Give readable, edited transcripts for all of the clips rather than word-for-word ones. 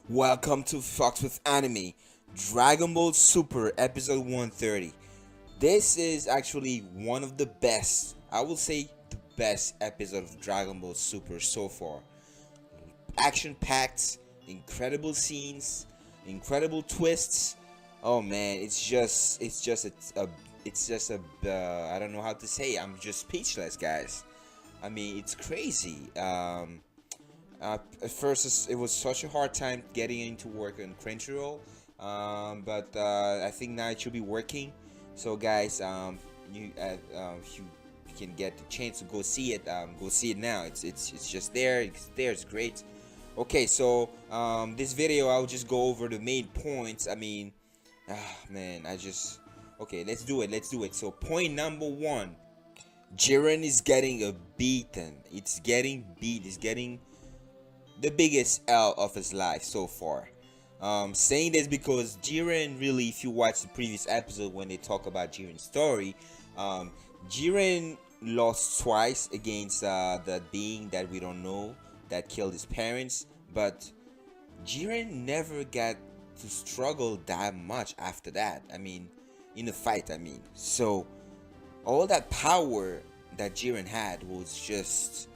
Welcome to Fox with Anime, Dragon Ball Super Episode 130. This is actually one of the best, I will say the best episode of Dragon Ball Super so far. Action packed, incredible scenes, incredible twists. Oh man, it's just a I don't know how to say. I'm just speechless, guys. I mean, it's crazy. At first, it was such a hard time getting into work on Crunchyroll, but I think now it should be working. So, guys, you can get the chance to go see it now. It's just there. It's there. It's great. Okay, so this video I'll just go over the main points. I mean, man, okay. Let's do it. Let's do it. So, point number one. Jiren is getting a beaten. It's getting beat. It's getting the biggest L of his life so far. Saying this because Jiren really, if you watch the previous episode when they talk about Jiren's story, um, Jiren lost twice against that being that we don't know that killed his parents, but Jiren never got to struggle that much after that. I mean, in the fight, I mean. So, all that power that Jiren had was just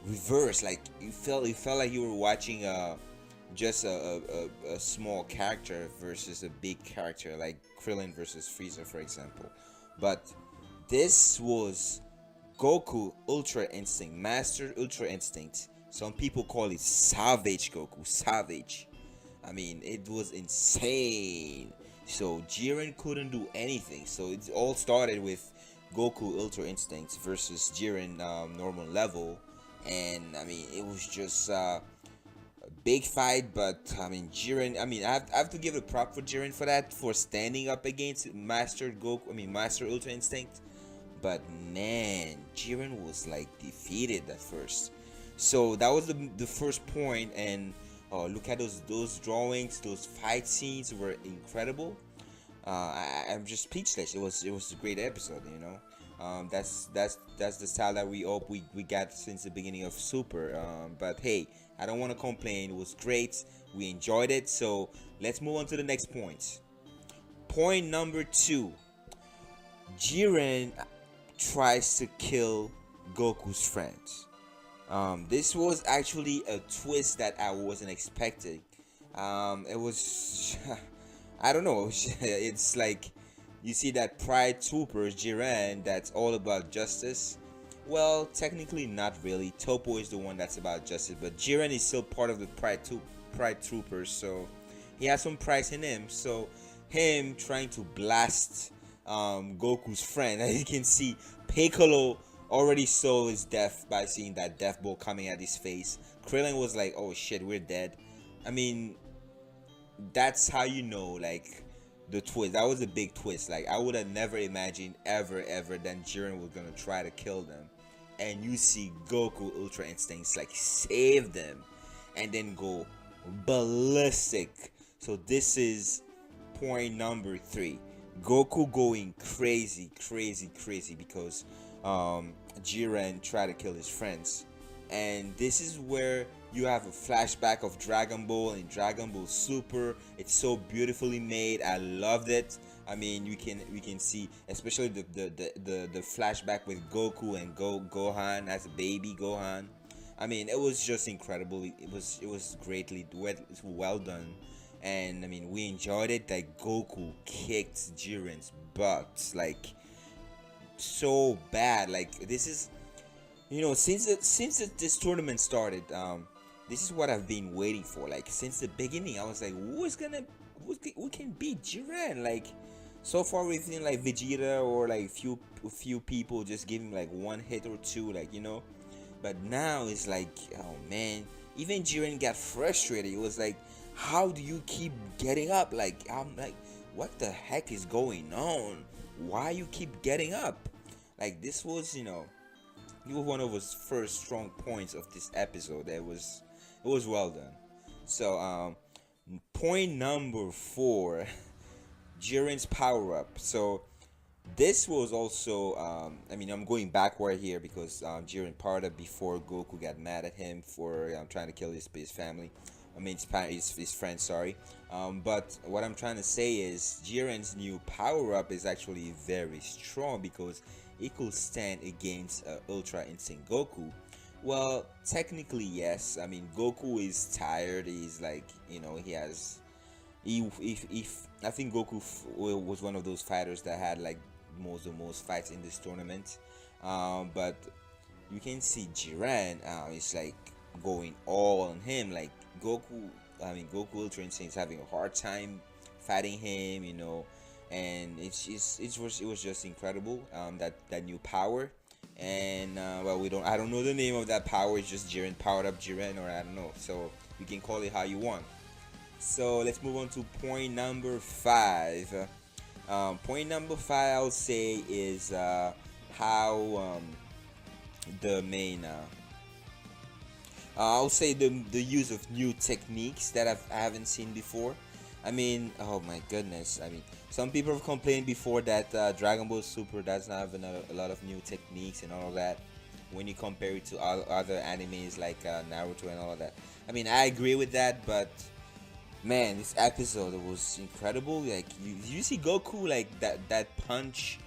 reverse. Like it felt like you were watching just a small character versus a big character, like Krillin versus Frieza, for example. But this was Goku Ultra Instinct, Master Ultra Instinct. Some people call it Savage Goku, Savage. I mean, it was insane. So Jiren couldn't do anything. So it all started with Goku Ultra Instinct versus Jiren normal level, and I mean it was just a big fight. But I mean Jiren, I mean I have to give a prop for Jiren for that, for standing up against Master Goku. I mean Master Ultra Instinct. But man, Jiren was like defeated at first. So that was the first point, and look at those drawings, those fight scenes were incredible. I'm just speechless. It was a great episode, you know. That's the style that we hope we got since the beginning of Super. But hey, I don't want to complain. It was great. We enjoyed it. So let's move on to the next point. Point number two. Jiren tries to kill Goku's friends. This was actually a twist that I wasn't expecting. It was, I don't know. It's like you see that Pride Trooper Jiren that's all about justice. Well, technically not really. Topo is the one that's about justice, but Jiren is still part of the Pride Troopers, so he has some pride in him. So him trying to blast Goku's friend, as you can see, Piccolo already saw his death by seeing that death ball coming at his face. Krillin was like, "Oh shit, we're dead." I mean, that's how you know, like, the twist. That was a big twist. Like, I would have never imagined ever that Jiren was gonna try to kill them, and you see Goku Ultra Instincts like save them, and then go ballistic. So this is point number three. Goku going crazy because Jiren tried to kill his friends, and this is where you have a flashback of Dragon Ball and Dragon Ball Super. It's so beautifully made. I loved it. I mean, we can see, especially the flashback with Goku and Gohan as a baby Gohan. I mean, it was just incredible. It was greatly well done, and I mean, we enjoyed it. Like Goku kicked Jiren's butt, like so bad. Like this is, since this tournament started, this is what I've been waiting for. Like since the beginning, I was like, who can beat Jiren? Like so far we've seen like Vegeta or like few people just giving like one hit or two, like but now it's like, oh man, even Jiren got frustrated. It was like, how do you keep getting up? Like I'm like, what the heck is going on? Why you keep getting up? Like this was, it was one of his first strong points of this episode. It was well done. So point number four, Jiren's power up. So this was also, I mean, I'm going backward here because Jiren powered up before Goku got mad at him for trying to kill his family. I mean, his friend, sorry. But what I'm trying to say is Jiren's new power up is actually very strong because it could stand against Ultra Instinct Goku. Well, technically, yes. I mean, Goku is tired. He's like, he has. If I think Goku was one of those fighters that had like the most fights in this tournament. But you can see Jiren, is like going all on him. Like Goku Ultra Instinct is having a hard time fighting him, and it was just incredible. That new power, and well, I don't know the name of that power. It's just Jiren powered up Jiren, or I don't know. So you can call it how you want. So let's move on to point number 5. Point number 5, I would say, is how the main I'll say the use of new techniques that I haven't seen before. I mean, oh my goodness. I mean, some people have complained before that Dragon Ball Super does not have a lot of new techniques and all of that when you compare it to other animes like Naruto and all of that. I mean, I agree with that, but man, this episode was incredible. Like you see Goku, like that punch,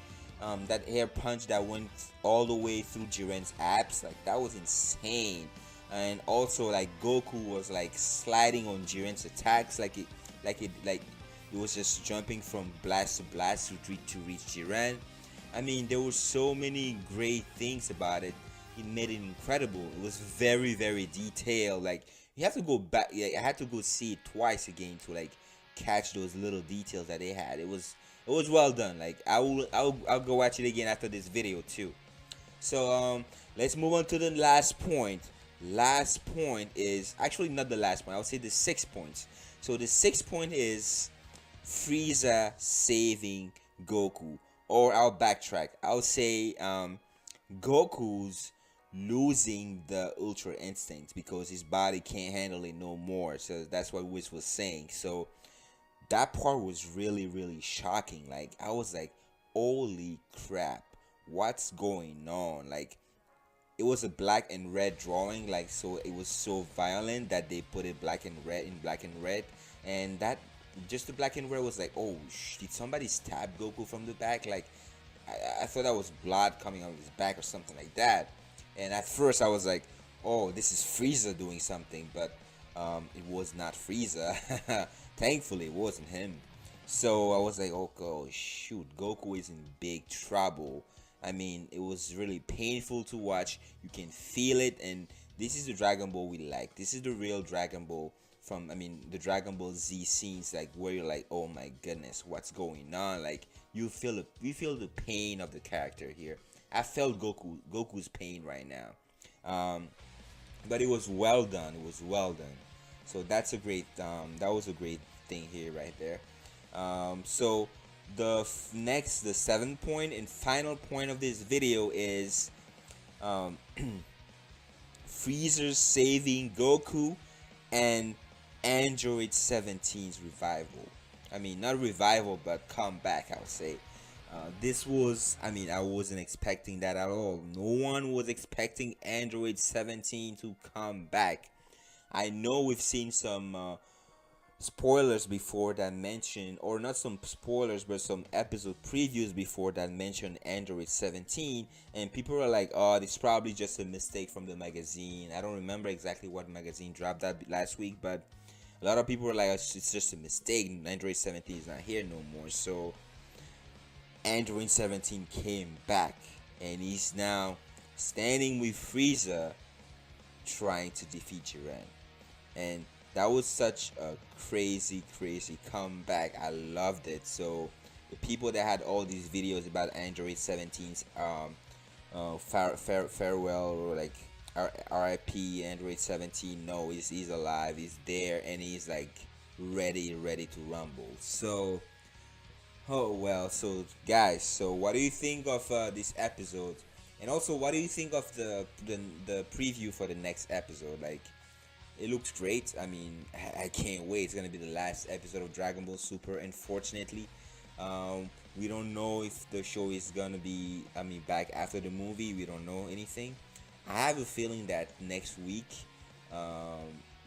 that air punch that went all the way through Jiren's abs. Like that was insane. And also like Goku was like sliding on Jiren's attacks, like it was just jumping from blast to blast to reach Jiren. I mean, there were so many great things about it. It made it incredible. It was very, very detailed. Like you have to go back. I had to go see it twice again to like catch those little details that they had. It was well done. Like I'll go watch it again after this video too. So let's move on to the last point. Last point is actually not the last point. I'll say the 6 points. So the 6 point is Frieza saving Goku, or I'll backtrack. I'll say Goku's losing the Ultra Instinct because his body can't handle it no more. So that's what Wiz was saying. So that part was really, really shocking. Like I was like, holy crap, what's going on? Like it was a black and red drawing, like, so it was so violent that they put it black and red, and that just the black and red was like, oh, did somebody stab Goku from the back? Like I thought that was blood coming out of his back or something like that. And at first I was like, oh, this is Frieza doing something, but it was not Frieza. Thankfully it wasn't him. So I was like, oh shoot, Goku is in big trouble. I mean, it was really painful to watch. You can feel it, and this is the Dragon Ball we like. This is the real Dragon Ball from, I mean, the Dragon Ball Z scenes, like where you're like, oh my goodness, what's going on? Like you feel the pain of the character here. I felt Goku's pain right now, but it was well done. It was well done. So that's a great that was a great thing here right there. So the 7th point and final point of this video is Freezer saving Goku and Android 17's revival. I mean, not revival, but comeback, I would say. This was, I mean, I wasn't expecting that at all. No one was expecting Android 17 to come back. I know we've seen some spoilers before that mention, or not some spoilers, but some episode previews before that mentioned Android 17, and people are like, oh, this is probably just a mistake from the magazine. I don't remember exactly what magazine dropped that last week, but a lot of people were like, it's just a mistake. Android 17 is not here no more. So Android 17 came back, and he's now standing with Frieza trying to defeat Jiren. And that was such a crazy comeback. I loved it. So the people that had all these videos about Android 17's farewell, or like RIP Android 17, no, he's alive, he's there, and he's like ready to rumble. So oh well, so guys, so what do you think of this episode? And also, what do you think of the preview for the next episode? Like, it looks great. I mean, I can't wait. It's gonna be the last episode of Dragon Ball Super. Unfortunately, we don't know if the show is gonna be, I mean, back after the movie. We don't know anything. I have a feeling that next week,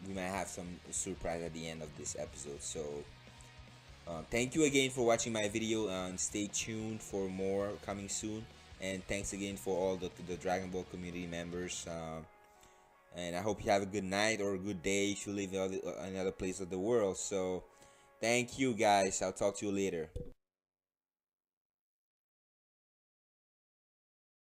we might have some surprise at the end of this episode. So thank you again for watching my video, and stay tuned for more coming soon. And thanks again for all the Dragon Ball community members. And I hope you have a good night or a good day if you live in another place of the world. So thank you guys. I'll talk to you later.